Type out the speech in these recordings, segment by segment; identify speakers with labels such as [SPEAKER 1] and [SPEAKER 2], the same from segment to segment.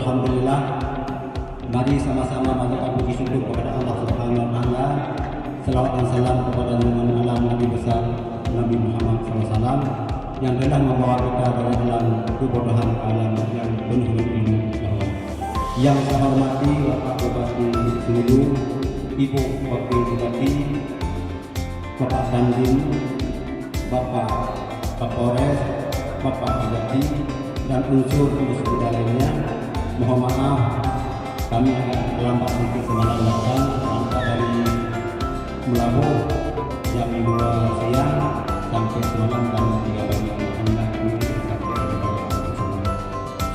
[SPEAKER 1] alhamdulillah, mari sama-sama mengucapkan puji syukur kepada Allah Subhanahu wa taala. Selawat dan salam kepada junjungan alam Nabi besar Nabi Muhammad SAW yang telah membawa kita dari alam kebodohan ke alam yang penuh dengan ilmu. Yang saya hormati Bapak Bupati Sulu, Ibu Wakil Bupati, Bapak Dandim, Bapak Kapolres, Bapak Bupati, dan unsur lainnya. Mohon maaf, kami agak terlambat sedikit semalam datang, berangkat dari Melabuh jam 2 siang sampai semalam jam 3 pagi.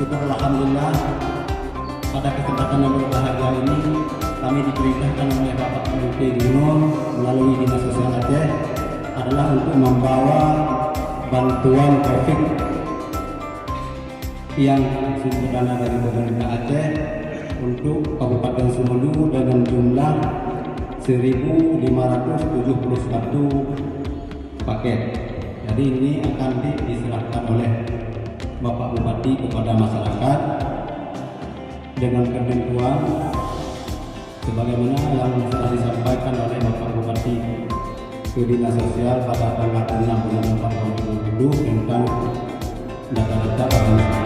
[SPEAKER 1] Syukur alhamdulillah, pada kesempatan yang berbahagia ini kami diperintahkan oleh Bapak Menteri Gubernur melalui Dinas Sosial Aceh adalah untuk membawa bantuan COVID yang sumber dana dari pemerintah Aceh untuk Kabupaten Sumelu dengan jumlah 1.571 paket. Jadi ini akan diserahkan oleh Bapak Bupati kepada masyarakat dengan ketentuan sebagaimana yang sudah disampaikan oleh Bapak Bupati ke Dinas Sosial pada tanggal 6 bulan 4 2020 tentang data-data